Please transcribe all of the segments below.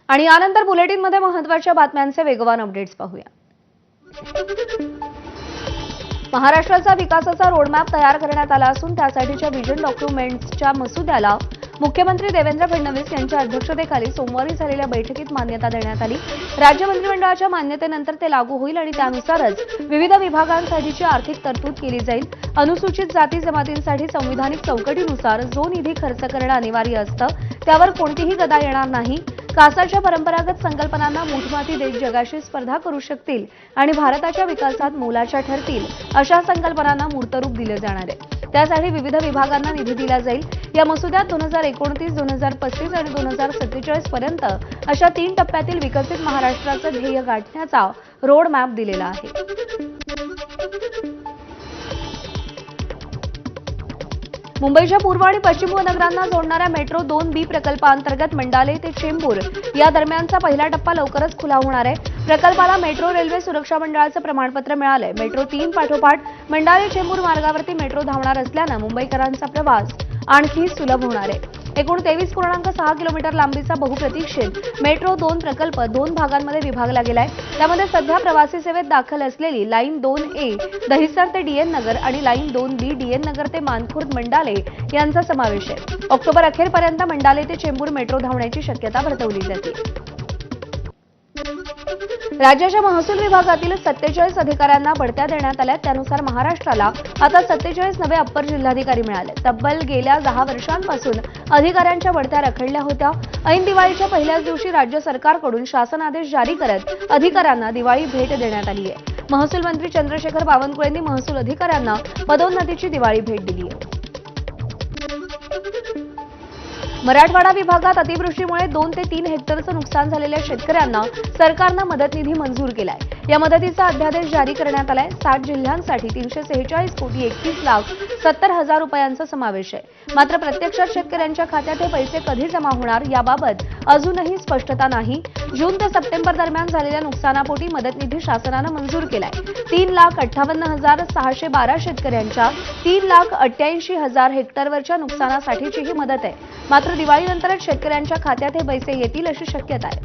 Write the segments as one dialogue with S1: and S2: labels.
S1: आणि यानंतर बुलेटिनमध्ये महत्त्वाच्या बातम्यांचे वेगवान अपडेट्स पाहूया। महाराष्ट्राचा विकासाचा रोडमॅप तयार करण्यात आला असून त्यासाठीच्या व्हिजन डॉक्युमेंट्सच्या मसुद्याला मुख्यमंत्री देवेंद्र फडणवीस यांच्या अध्यक्षतेखाली सोमवारी झालेल्या बैठकीत मान्यता देण्यात आली। राज्य मंत्रिमंडळाच्या मान्यतेनंतर ते लागू होईल आणि त्यानुसारच विविध विभागांसाठीची आर्थिक तरतूद केली जाईल। अनुसूचित जाती जमातींसाठी संविधानिक चौकटीनुसार जो निधी खर्च करणं अनिवार्य असतं त्यावर कोणतीही गदा येणार नाही। कासाच्या परंपरागत संकल्पनांना मूठमाती देत जगाशी स्पर्धा करू शकतील आणि भारताच्या विकासात मोलाच्या ठरतील अशा संकल्पनांना मूर्तरूप दिले जाणार आहे। त्यासाठी विविध विभागांना निधी दिला जाईल। या मसुद्यात 2029, 2035 आणि 2047 पर्यंत अशा 3 टप्प्यातील विकसित महाराष्ट्राचं ध्येय गाठण्याचा रोड मॅप दिलेला आहे। मुंबईच्या पूर्व आणि पश्चिम उपनगरांना जोडणाऱ्या मेट्रो 2B प्रकल्पांतर्गत मंडाले ते चेंबूर या दरम्यानचा पहिला टप्पा लवकरच खुला होणार आहे। प्रकल्पाला मेट्रो रेल्वे सुरक्षा मंडळाचं प्रमाणपत्र मिळालंय। मेट्रो 3 पाठोपाठ मंडाले चेंबूर मार्गावरती मेट्रो धावणार असल्यानं मुंबईकरांचा प्रवास आणखी सुलभ होणार आहे। एकूण 23.6 किलोमीटर लांबीचा बहुप्रतीक्षित मेट्रो 2 प्रकल्प 2 भागांमध्ये विभागला गेलाय। त्यामध्ये सध्या प्रवासी सेवेत दाखल असलेली लाईन 2A दहिसर ते DN नगर आणि लाईन 2B DN नगर ते मानखुर्द मंडाले यांचा समावेश आहे। ऑक्टोबर अखेरपर्यंत मंडाले ते चेंबूर मेट्रो धावण्याची शक्यता वर्तवली जाते। राज्याच्या महसूल विभागातील 47 अधिकाऱ्यांना बढत्या देण्यात आल्या। त्यानुसार महाराष्ट्राला आता 47 नवे अप्पर जिल्हाधिकारी मिळाले। तब्बल गेल्या 10 वर्षांपासून अधिकाऱ्यांच्या बढत्या रखडल्या होत्या। ऐन दिवाळीच्या पहिल्याच दिवशी राज्य सरकारकडून शासन आदेश जारी करत अधिकाऱ्यांना दिवाळी भेट देण्यात आली आहे। महसूल मंत्री चंद्रशेखर बावनकुळेंनी महसूल अधिकाऱ्यांना पदोन्नतीची दिवाळी भेट दिली आहे। मराठवाडा विभागात अतिवृष्टीमुळे 2 ते 3 हेक्टरचं नुकसान झालेल्या शेतकऱ्यांना सरकारनं मदत निधी मंजूर केलाय। या मदतीचा अध्यादेश जारी करण्यात आलाय। 60 जिल्ह्यांसाठी 346,31,70,000 रुपयांचा समावेश आहे। मात्र प्रत्यक्षात शेतकऱ्यांच्या खात्यात हे पैसे कधी जमा होणार याबाबत अजूनही स्पष्टता नाही। जून ते सप्टेंबर दरम्यान झालेल्या नुकसानापोटी मदत निधी शासनानं मंजूर केलाय। 3,58,612 शेतकऱ्यांच्या 3,88,000 हेक्टरवरच्या नुकसानासाठीची ही मदत आहे। मात्र दिवाळीनंतरच शेतकऱ्यांच्या खात्यात हे पैसे येतील अशी शक्यता आहे।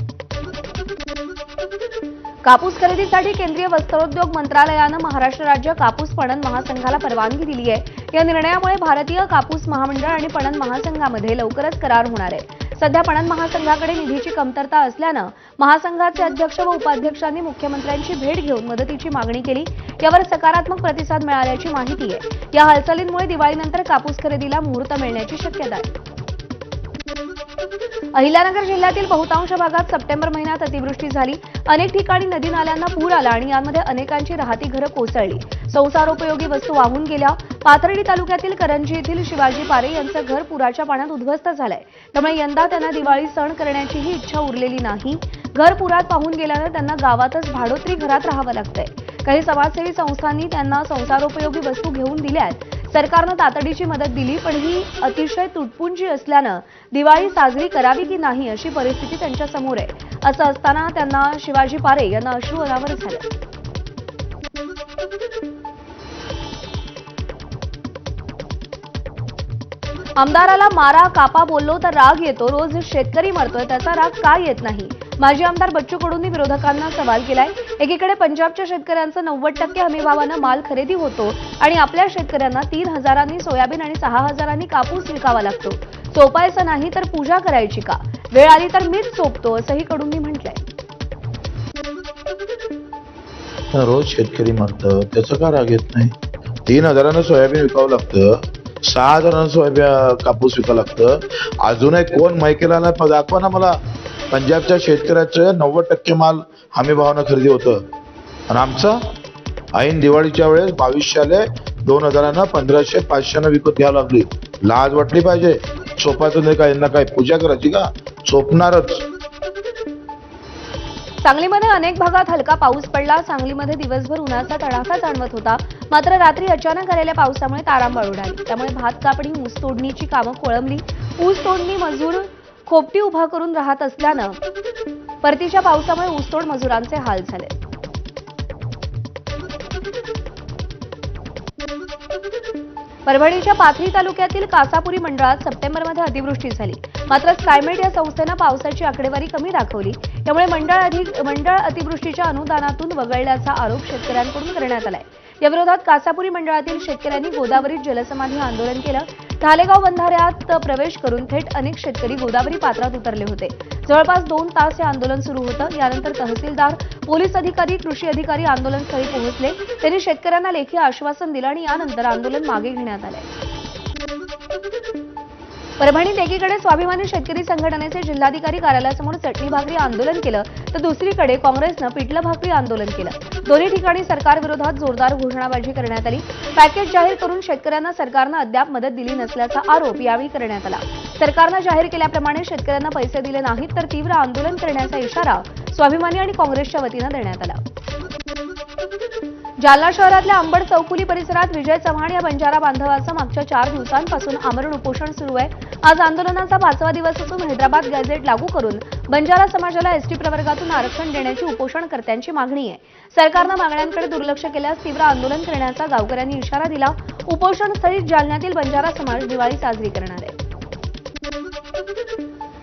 S1: कापूस खरेदीसाठी केंद्रीय वस्त्रोद्योग मंत्रालयानं महाराष्ट्र राज्य कापूस पणन महासंघाला परवानगी दिली आहे। या निर्णयामुळे भारतीय कापूस महामंडळ आणि पणन महासंघामध्ये लवकरच करार होणार आहे। सध्या पणन महासंघाकडे निधीची कमतरता असल्यानं महासंघाचे अध्यक्ष व उपाध्यक्षांनी मुख्यमंत्र्यांची भेट घेऊन मदतीची मागणी केली। यावर सकारात्मक प्रतिसाद मिळाल्याची माहिती आहे। या हालचालींमुळे दिवाळीनंतर कापूस खरेदीला मुहूर्त मिळण्याची शक्यता आहे। अहिल्यानगर जिल्ह्यातील बहुतांश भागात सप्टेंबर महिन्यात अतिवृष्टी झाली। अनेक ठिकाणी नदी नाल्यांना पूर आला आणि यामध्ये अनेकांची राहती घरं कोसळली। संसारोपयोगी वस्तू वाहून गेल्या। पाथर्डी तालुक्यातील करंजी येथील शिवाजी पारे यांचं घर पुराच्या पाण्यात उद्ध्वस्त झालंय। त्यामुळे यंदा त्यांना दिवाळी सण करण्याचीही इच्छा उरलेली नाही। घर पुरात वाहून गेल्यानं त्यांना गावातच भाडोत्री घरात राहावं लागतंय। काही समाजसेवी संस्थांनी त्यांना संसारोपयोगी वस्तू घेऊन दिल्यात। सरकारनं तातडीची मदत दिली पण ही अतिशय तुटपुंजी असल्यानं दिवाळी साजरी करावी की नाही अशी परिस्थिती त्यांच्या समोर आहे। असं असताना त्यांना शिवाजी पारे यांना अश्रू अनावर झाले। आमदाराला मारा कापा बोललो तर राग येतो। रोज शेतकरी मरतोय त्याचा राग का येत नाही? माजी आमदार बच्चू कडूंनी विरोधकांना सवाल केलाय। एकीकडे पंजाबच्या शेतकऱ्यांचं 90% हमीभावानं माल खरेदी होतो आणि आपल्या शेतकऱ्यांना 3,000 सोयाबीन आणि 6,000 कापूस विकावा लागतो। सोपायचं नाही तर पूजा करायची का? वेळ आली तर मीच सोपतो असंही कडूंनी म्हटलंय।
S2: रोज शेतकरी मरतं त्याचं का राग येत नाही? 3,000 सोयाबीन विकावं लागतं, 6,000 सोयाबीन कापूस विकावं लागतं। अजूनही कोण मैकेला दाखवा ना मला पंजाबच्या शेतकऱ्याचं 90% माल हमी भावानं खरेदी होतं आणि आमचा ऐन दिवाळीच्या वेळेस 2200 2,000 1,500 500 विकत घ्यावं लागली। लाज वाटली पाहिजे। सोपायचं नाही का? यांना काय पूजा करायची का? सोपणारच।
S1: सांगलीमध्ये अनेक भागात हलका पाऊस पडला। सांगलीमध्ये दिवसभर उन्हाचा तडाखा जाणवत होता। मात्र रात्री अचानक आलेल्या पावसामुळे तारांबळ उडाली। त्यामुळे भात कापणी ऊस तोडणीची कामं खोळंबली। ऊस तोडणी मजूर खोपटी उभा करून राहत असल्यानं परतीच्या पावसामुळे ऊसतोड मजुरांचे हाल झाले। परभणीच्या पाथरी तालुक्यातील कासापुरी मंडळात सप्टेंबरमध्ये अतिवृष्टी झाली. मात्र स्कायमेट या संस्थेनं पावसाची आकडेवारी कमी दाखवली. त्यामुळे मंडळ अतिवृष्टीच्या अनुदानातून वगळल्याचा आरोप शेतकऱ्यांकडून करण्यात आलाय. या विरोधात कासापुरी मंडळातील शेतकऱ्यांनी गोदावरीत जलसमाधी आंदोलन केलं. ढालेगाव बंधाऱ्यात प्रवेश करून थेट अनेक शेतकरी गोदावरी पात्रात उतरले होते. जवळपास 2 तास हे आंदोलन सुरू होतं. यानंतर तहसीलदार, पोलीस अधिकारी, कृषी अधिकारी आंदोलनस्थळी पोहोचले. त्यांनी शेतकऱ्यांना लेखी आश्वासन दिलं आणि यानंतर आंदोलन मागे घेण्यात आले. परभणीत एकीकडे स्वाभिमानी शेतकरी संघटनेचे जिल्हाधिकारी कार्यालयासमोर चटणी भाकरी आंदोलन केलं, तर दुसरीकडे काँग्रेसनं पिठलं भाकरी आंदोलन केलं. दोन्ही ठिकाणी सरकारविरोधात जोरदार घोषणाबाजी करण्यात आली. पॅकेज जाहीर करून शेतकऱ्यांना सरकारनं अद्याप मदत दिली नसल्याचा आरोप यावेळी करण्यात आला. सरकारनं जाहीर केल्याप्रमाणे शेतकऱ्यांना पैसे दिले नाहीत तर तीव्र आंदोलन करण्याचा इशारा स्वाभिमानी आणि काँग्रेसच्या वतीनं देण्यात आला. जालना शहरातल्या अंबड चौफुली परिसरात विजय चव्हाण या बंजारा बांधवाचं मागच्या 4 दिवसांपासून आमरण उपोषण सुरू आहे. आज आंदोलनाचा 5वा दिवस असून हैदराबाद गॅझेट लागू करून बंजारा समाजाला एसटी प्रवर्गातून आरक्षण देण्याची उपोषणकर्त्यांची मागणी आहे. सरकारनं मागण्यांकडे दुर्लक्ष केल्यास तीव्र आंदोलन करण्याचा गावकऱ्यांनी इशारा दिला. उपोषणस्थळी जालन्यातील बंजारा समाज दिवाळी साजरी करणार आहे.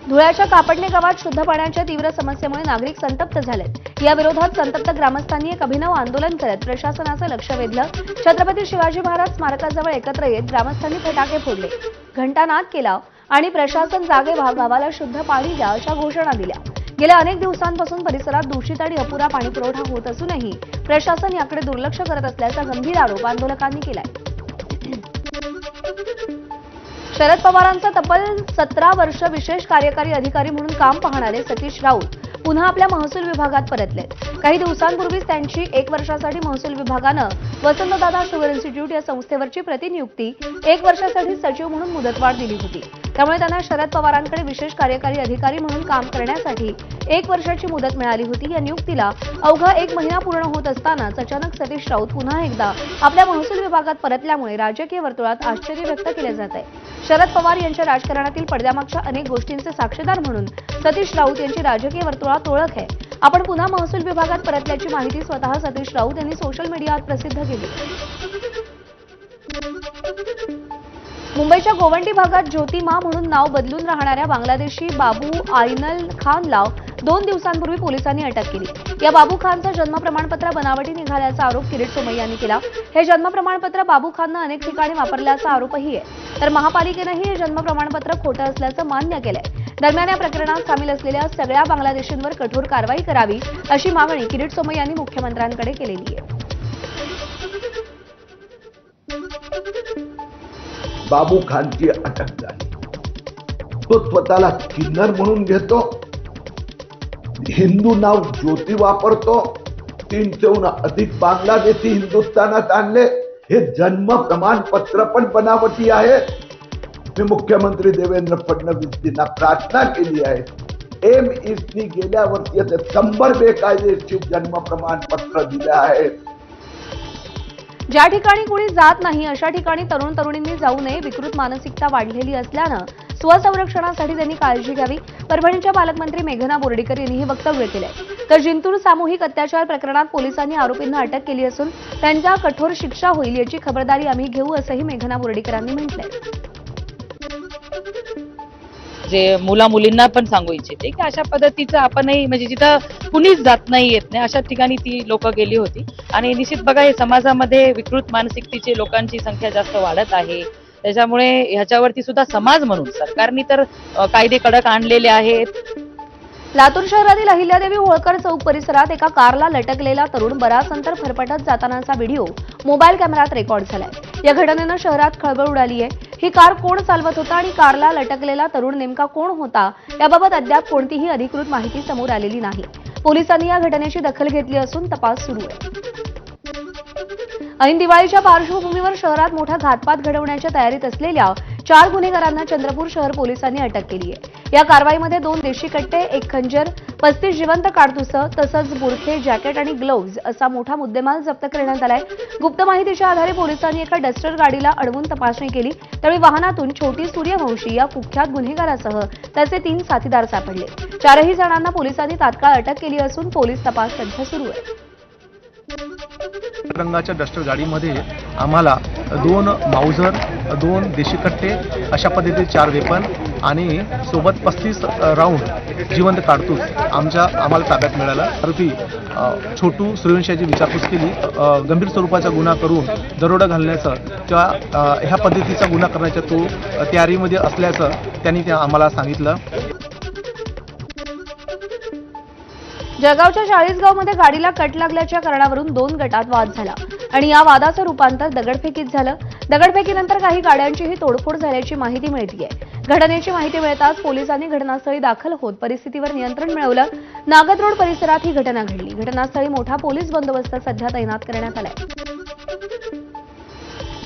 S1: धुळ्याच्या कापडणे गावात शुद्ध पाण्याच्या तीव्र समस्येमुळे नागरिक संतप्त झालेत. या विरोधात संतप्त ग्रामस्थांनी एक अभिनव आंदोलन करत प्रशासनाचं लक्ष वेधलं. छत्रपती शिवाजी महाराज स्मारकाजवळ एकत्र येत ग्रामस्थांनी फटाके फोडले, घंटानाद केला आणि प्रशासन जागे व्हा, गावाला शुद्ध पाणी द्या अशा घोषणा दिल्या. गेल्या अनेक दिवसांपासून परिसरात दूषित आणि अपुरा पाणीपुरवठा होत असूनही प्रशासन याकडे दुर्लक्ष करत असल्याचा गंभीर आरोप आंदोलकांनी केलाय. शरद पवारांचा तब्बल 17 वर्ष विशेष कार्यकारी अधिकारी म्हणून काम पाहणारे सतीश राऊत पुन्हा आपल्या महसूल विभागात परतलेत. काही दिवसांपूर्वीच त्यांची 1 वर्षासाठी महसूल विभागानं वसंतदादा शुगर इन्स्टिट्यूट या संस्थेवरची प्रतिनियुक्ती 1 वर्षासाठी सचिव म्हणून मुदतवाढ दिली होती. त्यामुळे त्यांना शरद पवारांकडे विशेष कार्यकारी अधिकारी म्हणून काम करण्यासाठी 1 वर्षाची मुदत मिळाली होती. या नियुक्तीला अवघा 1 महिना पूर्ण होत असतानाच अचानक सतीश राऊत पुन्हा एकदा आपल्या महसूल विभागात परतल्यामुळे राजकीय वर्तुळात आश्चर्य व्यक्त केले जात आहे. शरद पवार यांच्या राजकारणातील पडद्यामागच्या अनेक गोष्टींचे साक्षीदार म्हणून सतीश राऊत यांची राजकीय वर्तुळात ओळख आहे. आपण पुन्हा महसूल विभागात परतल्याची माहिती स्वतः सतीश राऊत यांनी सोशल मीडियात प्रसिद्ध केली. मुंबईच्या गोवंडी भागात ज्योतिमा म्हणून नाव बदलून राहणाऱ्या बांगलादेशी बाबू आयनल खानला 2 दिवसांपूर्वी पोलिसांनी अटक केली. या बाबू खानचं जन्म प्रमाणपत्र बनावटी निघाल्याचा आरोप किरीट सोमय्या यांनी केला. हे जन्म प्रमाणपत्र बाबू खाननं अनेक ठिकाणी वापरल्याचा आरोपही आहे. तर महापालिकेनंही हे जन्म प्रमाणपत्र खोटं असल्याचं मान्य केलंय. दरम्यान या प्रकरणात सामील असलेल्या सगळ्या बांगलादेशींवर कठोर कारवाई करावी अशी मागणी किरीट सोमय्या यांनी मुख्यमंत्र्यांकडे केलेली आहे.
S3: बाबू खानची अटक झाली. तो स्वतःला किन्नर म्हणून घेतो, हिंदू नाव ज्योती वापरतो. 300हून अधिक बांगलादेशी हिंदुस्थानात आणले. हे जन्म प्रमाणपत्र पण बनावटी आहे. मी मुख्यमंत्री देवेंद्र फडणवीसजींना प्रार्थना केली आहे. एमईसनी गेल्या वर्षी 100 बेकायदेशीर जन्म प्रमाणपत्र दिले आहेत.
S1: ज्या ठिकाणी कोणी जात नाही अशा ठिकाणी तरुण तरुणींनी जाऊ नये. विकृत मानसिकता वाढलेली असल्यानं स्वसंरक्षणासाठी त्यांनी काळजी घ्यावी. परभणीच्या पालकमंत्री मेघना बोर्डीकर यांनी हे वक्तव्य केलंय. तर जिंतूर सामूहिक अत्याचार प्रकरणात पोलिसांनी आरोपींना अटक केली असून त्यांच्या कठोर शिक्षा होईल याची खबरदारी आम्ही घेऊ असंही मेघना बोर्डीकरांनी म्हटलंय.
S4: जे मुलींना पण सांगू इच्छिते की अशा पद्धतीचं आपणही म्हणजे जिथं कुणीच जात नाही येत नाही अशा ठिकाणी ती लोक गेली होती. आणि निश्चित बघा हे समाजामध्ये विकृत मानसिकतेचे लोकांची संख्या जास्त वाढत आहे. त्याच्यामुळे ह्याच्यावरती सुद्धा समाज म्हणून सरकारने तर कायदे कडक आणलेले आहेत.
S1: लातूर शहरातील अहिल्यादेवी होळकर चौक परिसरात एका कारला लटकलेला तरुण बराच अंतर फरफटत जातानाचा व्हिडिओ मोबाईल कॅमेऱ्यात रेकॉर्ड झालाय. या घटनेनं शहरात खळबळ उडाली आहे. ही कार कोण चालवत होता आणि कारला लटकलेला तरुण नेमका कोण होता याबाबत अद्याप कोणतीही अधिकृत माहिती समोर आलेली नाही. पोलिसांनी या घटनेची दखल घेतली असून तपास सुरू आहे. ऐन दिवाळीच्या पार्श्वभूमीवर शहरात मोठा घातपात घडवण्याच्या तयारीत असलेल्या 4 गुन्हेगारांना चंद्रपूर शहर पोलिसांनी अटक केली आहे. या कारवाईमध्ये 2 देशी कट्टे, 1 खंजर, 35 जिवंत काडतुसं तसंच बुरखे, जॅकेट आणि ग्लोव्ज असा मोठा मुद्देमाल जप्त करण्यात आलाय. गुप्त माहितीच्या आधारे पोलिसांनी एका डस्टर गाडीला अडवून तपासणी केली. त्यावेळी वाहनातून छोटी सूर्यवंशी या कुख्यात गुन्हेगारासह त्याचे 3 साथीदार सापडले. 4ही जणांना पोलिसांनी तात्काळ अटक केली असून पोलीस तपास सध्या सुरू आहे.
S5: रंगाच्या डस्टर गाडीमध्ये आम्हाला 2 माउझर 2 देशी कट्टे अशा पद्धतीचे 4 वेपन आणि सोबत 35 राऊंड जिवंत काडतूस आम्हाला ताब्यात मिळाला. आरोपी छोटू सूर्यवंशी विचारपूस केली. गंभीर स्वरूपाचा गुन्हा करून दरोडा घालण्याचं किंवा ह्या पद्धतीचा गुन्हा करण्याच्या तो तयारीमध्ये असल्याचं त्यांनी आम्हाला सांगितलं.
S1: जळगावच्या 40गावमध्ये गाडीला कट लागल्याच्या कारणावरून 2 गटात वाद झाला आणि या वादाचं रूपांतर दगडफेकीत झालं. दगडफेकीनंतर काही गाड्यांचीही तोडफोड झाल्याची माहिती मिळतेय. घटनेची माहिती मिळताच पोलिसांनी घटनास्थळी दाखल होत परिस्थितीवर नियंत्रण मिळवलं. नागद रोड परिसरात ही घटना घडली. घटनास्थळी मोठा पोलीस बंदोबस्त सध्या तैनात करण्यात आलाय.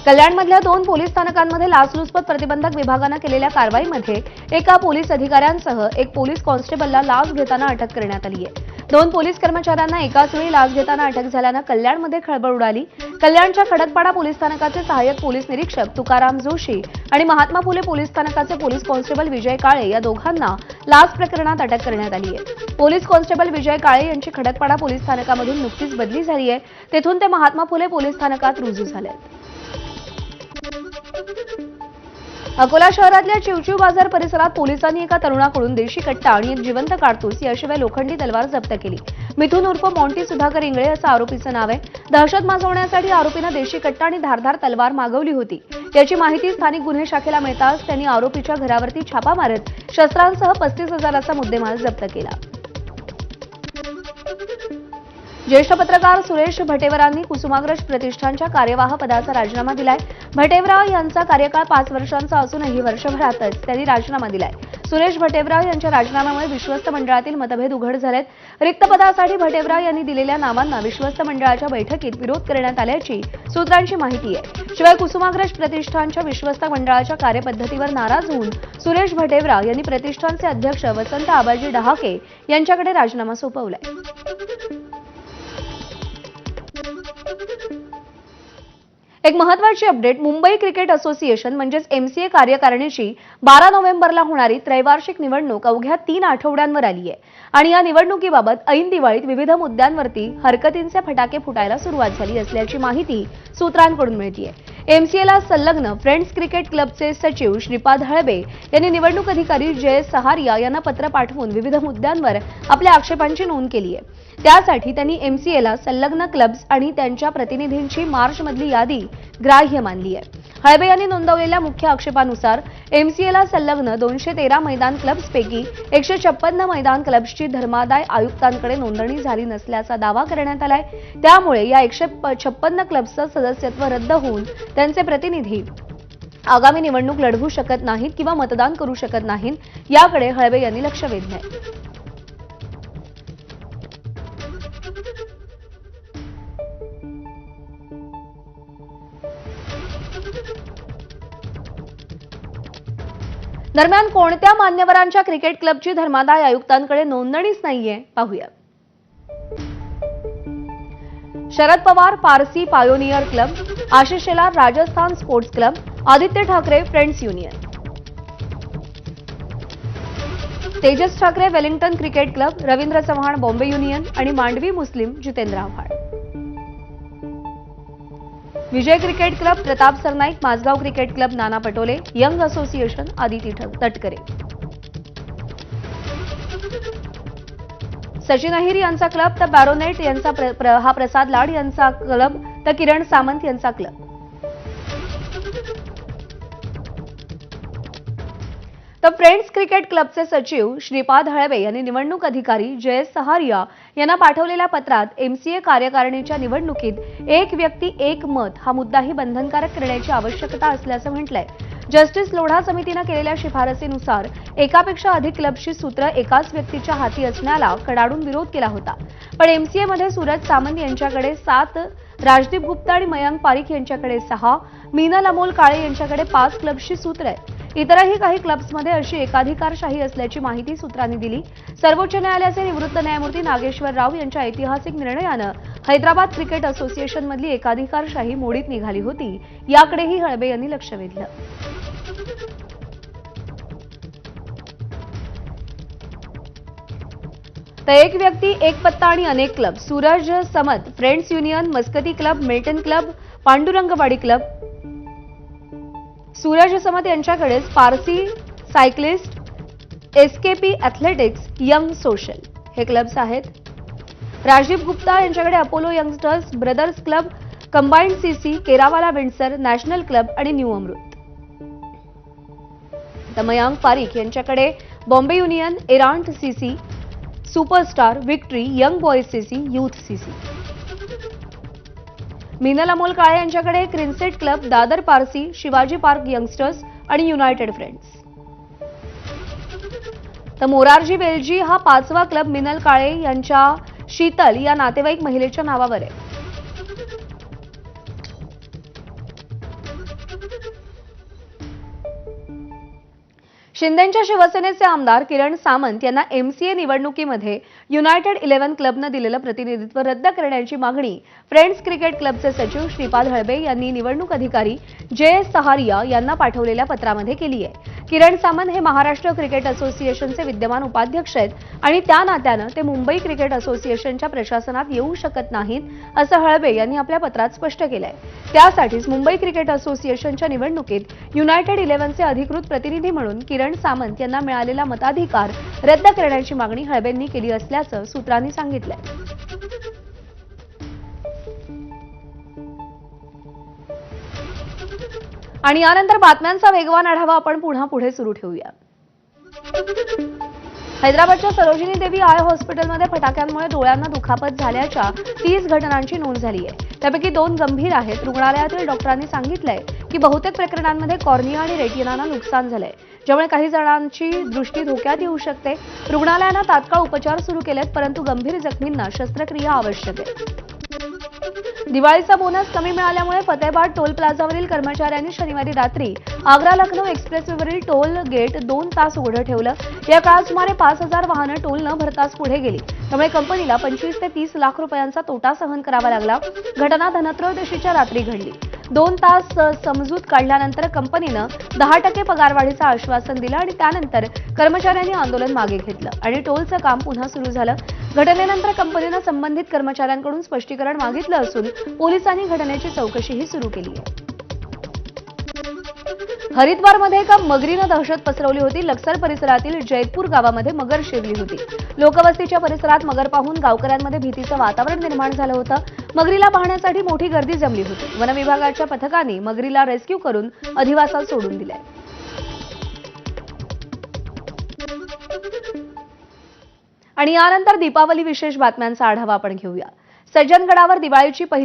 S1: कल्याणमधल्या 2 पोलीस स्थानकांमध्ये लाचलुचपत प्रतिबंधक विभागानं केलेल्या कारवाईमध्ये एका पोलीस अधिकाऱ्यांसह एक पोलीस कॉन्स्टेबलला लाच घेताना अटक करण्यात आली आहे. 2 पोलीस कर्मचाऱ्यांना एकाच वेळी लाच घेताना अटक झाल्यानं कल्याणमध्ये खळबळ उडाली. कल्याणच्या खडकपाडा पोलीस स्थानकाचे सहाय्यक पोलीस निरीक्षक तुकाराम जोशी आणि महात्मा फुले पोलीस स्थानकाचे पोलीस कॉन्स्टेबल विजय काळे या दोघांना लाच प्रकरणात अटक करण्यात आली आहे. पोलीस कॉन्स्टेबल विजय काळे यांची खडकपाडा पोलीस स्थानकामधून नुकतीच बदली झाली आहे. तेथून ते महात्मा फुले पोलीस स्थानकात रुजू झाले. अकोला शहरातल्या चिवचिव बाजार परिसरात पोलिसांनी एका तरुणाकडून देशी कट्टा आणि एक जिवंत काडतूस याशिवाय लोखंडी तलवार जप्त केली. मिथुन उर्फ मॉन्टी सुधाकर इंगळे असं आरोपीचं नाव आहे. दहशत माजवण्यासाठी आरोपीनं देशी कट्टा आणि धारधार तलवार मागवली होती. याची माहिती स्थानिक गुन्हे शाखेला मिळताच त्यांनी आरोपीच्या घरावरती छापा मारत शस्त्रांसह 35,000चा मुद्देमाल जप्त केला. ज्येष्ठ पत्रकार सुरेश भटेवरांनी कुसुमाग्रज प्रतिष्ठानच्या कार्यवाह पदाचा राजीनामा दिलाय. भटेवरा यांचा कार्यकाळ 5 वर्षांचा असूनही वर्षभरातच त्यांनी राजीनामा दिलाय. सुरेश भटेवरा यांच्या राजीनाम्यामुळे विश्वस्त मंडळातील मतभेद उघड झालेत. रिक्त पदासाठी भटेवरा यांनी दिलेल्या नावांना विश्वस्त मंडळाच्या बैठकीत विरोध करण्यात आल्याची सूत्रांची माहिती आहे. शिवाय कुसुमाग्रज प्रतिष्ठानच्या विश्वस्त मंडळाच्या कार्यपद्धतीवर नाराज होऊन सुरेश भटेवरा यांनी प्रतिष्ठानचे अध्यक्ष वसंत आबाजी डहाके यांच्याकडे राजीनामा सोपवलाय. एक महत्त्वाची अपडेट. मुंबई क्रिकेट असोसिएशन म्हणजेच MCA कार्यकारिणीची 12 नोव्हेंबरला होणारी त्रैवार्षिक निवडणूक अवघ्या 3 आठवड्यांवर आली आहे आणि या निवडणुकीबाबत ऐन दिवाळीत विविध मुद्द्यांवरती हरकतींचे फटाके फुटायला सुरुवात झाली असल्याची माहिती सूत्रांकडून मिळतेय. MCAला संलग्न फ्रेंड्स क्रिकेट क्लबचे सचिव श्रीपाद हळबे यांनी निवडणूक अधिकारी जयेश सहारिया यांना पत्र पाठवून विविध मुद्द्यांवर आपल्या आक्षेपांची नोंद केली आहे. त्यासाठी त्यांनी MCAला संलग्न क्लब्स आणि त्यांच्या प्रतिनिधींची मार्चमधली यादी ग्राह्य मानली आहे. हळबे यांनी नोंदवलेल्या मुख्य आक्षेपानुसार MCAला संलग्न 213 मैदान क्लब्सपैकी 156 मैदान क्लब्सची धर्मादाय आयुक्तांकडे नोंदणी झाली नसल्याचा दावा करण्यात आलाय. त्यामुळे या 156 क्लब्सचं सदस्यत्व रद्द होऊन त्यांचे प्रतिनिधी आगामी निवडणूक लढवू शकत नाहीत किंवा मतदान करू शकत नाहीत. याकडे हळबे यांनी लक्ष वेधलंय. दरम्यान कोणत्या मान्यवरांच्या क्रिकेट क्लबची धर्मादाय आयुक्तांकडे नोंदणीच नाहीये पाहूया. Sharad Pawar Parsi pioneer club, Ashish Shelar Rajasthan sports club, Aaditya Thackeray friends union, Tejas Thackeray Wellington cricket club, Ravindra Chavan Bombay union आणि Mandvi Muslim Jitendra Awhad, Vijay cricket club Pratap Sarnaik, Mazgaon cricket club Nana Patole, young association Aditi Tatkare, Sachin Ahir यांचा क्लब तर बॅरोनेट यांचा हा प्रसाद लाड यांचा क्लब तर किरण सामंत यांचा क्लब. तर फ्रेंड्स क्रिकेट क्लबचे सचिव श्रीपाद हळबे यांनी निवडणूक अधिकारी जयेश सहारिया यांना पाठवलेल्या पत्रात MCA कार्यकारिणीच्या निवडणुकीत एक व्यक्ती एक मत हा मुद्दाही बंधनकारक करण्याची आवश्यकता असल्याचं म्हटलंय. जस्टिस लोढा समितीनं केलेल्या शिफारसीनुसार एकापेक्षा अधिक क्लबची सूत्र एकाच व्यक्तीच्या हाती असण्याला कडाडून विरोध केला होता. पण MCA मध्ये सूरज सामंत यांच्याकडे 7, राजदीप गुप्ता आणि मयंक पारिख यांच्याकडे 6, मीनल अमोल काळे यांच्याकडे 5 क्लबची सूत्र आहेत. इतरही काही क्लब्समध्ये अशी एकाधिकारशाही असल्याची माहिती सूत्रांनी दिली. सर्वोच्च न्यायालयाचे निवृत्त न्यायमूर्ती नागेश्वर राव यांच्या ऐतिहासिक निर्णयानं हैदराबाद क्रिकेट असोसिएशनमधली एकाधिकारशाही मोडीत निघाली होती. याकडेही हळबे यांनी लक्ष वेधलं. तर एक व्यक्ती एक पत्ता आणि अनेक club, Suraj Samat friends union, Maskati club, Milton club, Pandurangwadi club, Suraj Samat यांच्याकडेच Parsi cyclist, SKP athletics, young social हे क्लब्स आहेत. राजीव गुप्ता यांच्याकडे Apollo youngsters, brothers club, combined CC, Kerawala Windsor, national club आणि न्यू अमृत. तर मयांक पारिक यांच्याकडे Bombay union, errant CC, superstar, victory, young boys CC, youth CC. Minal Amol Kale यांच्याकडे crescent club, Dadar Parsi, Shivaji park youngsters आणि united friends. तर मोरारजी वेलजी हा 5वा क्लब मिनल काळे यांच्या शीतल या नातेवाईक महिलेच्या नावावर आहे. शिंदेच्या शिवसेनेचे आमदार किरण सामंत यांना एमसीए निवडणुकीमध्ये युनायटेड 11 क्लबनं दिलेलं प्रतिनिधित्व रद्द करण्याची मागणी फ्रेंड्स क्रिकेट क्लबचे सचिव श्रीपाद हळबे यांनी निवडणूक अधिकारी जे.एस. सहारिया यांना पाठवलेल्या पत्रामध्ये केली आहे. किरण सामंत हे महाराष्ट्र क्रिकेट असोसिएशनचे विद्यमान उपाध्यक्ष आहेत आणि त्या नात्यानं ते मुंबई क्रिकेट असोसिएशनच्या प्रशासनात येऊ शकत नाहीत असं हळबे यांनी आपल्या पत्रात स्पष्ट केलंय. त्यासाठीच मुंबई क्रिकेट असोसिएशनच्या निवडणुकीत युनायटेड 11चे अधिकृत प्रतिनिधी म्हणून किरण सामंत यांना मिळालेला मताधिकार रद्द करण्याची मागणी हळबेंनी केली असल्याचं सूत्रांनी सांगितलंय. आणि यानंतर बातम्यांचा वेगवान आढावा आपण पुढे सुरू ठेवूया. हैदराबादच्या सरोजिनी देवी आय हॉस्पिटलमध्ये फटाक्यांमुळे डोळ्यांना दुखापत झाल्याच्या 30 घटनांची नोंद झाली आहे. त्यापैकी 2 गंभीर आहेत. रुग्णालयातील डॉक्टरांनी सांगितलंय की बहुतेक प्रकरणांमध्ये कॉर्निया आणि रेटिनाला नुकसान झालंय, ज्यामुळे काही जणांची दृष्टी धोक्यात येऊ शकते. रुग्णालयानं तात्काळ उपचार सुरू केलेत, परंतु गंभीर जखमींना शस्त्रक्रिया आवश्यक आहे. दिवाळीचा बोनस कमी मिळाल्यामुळे फतेहबाद टोल प्लाझावरील कर्मचाऱ्यांनी शनिवारी रात्री आग्रा लखनौ एक्सप्रेसवेवरील टोल गेट 2 तास उघडं ठेवलं. या काळात सुमारे 5,000 वाहनं टोल न भरताच पुढे गेली. त्यामुळे कंपनीला 25 ते 30 लाख रुपयांचा तोटा सहन करावा लागला. घटना धनत्रयोदशीच्या रात्री घडली. 2 तास समजूत काढल्यानंतर कंपनीनं 10% पगारवाढीचं आश्वासन दिलं आणि त्यानंतर कर्मचाऱ्यांनी आंदोलन मागे घेतलं आणि टोलचं काम पुन्हा सुरू झालं. घटनेनंतर कंपनीनं संबंधित कर्मचाऱ्यांकडून स्पष्टीकरण मागितलं असून पोलिसांनी घटनेची चौकशीही सुरू केली आहे. हरिद्वारमध्ये एका मगरीनं दहशत पसरवली होती. लक्सर परिसरातील जैतपूर गावामध्ये मगर शिरली होती. लोकवस्तीच्या परिसरात मगर पाहून गावकऱ्यांमध्ये भीतीचं वातावरण निर्माण झालं होतं. मगरीला पाहण्यासाठी मोठी गर्दी जमली होती. वन विभागाच्या पथकाने मगरीला रेस्क्यू करून अधिवासात सोडून दिलंय. आणि यानंतर दीपावली विशेष बातम्यांचा आढावा आपण घेऊया. सज्जनगडावर दिवाळीची पहिली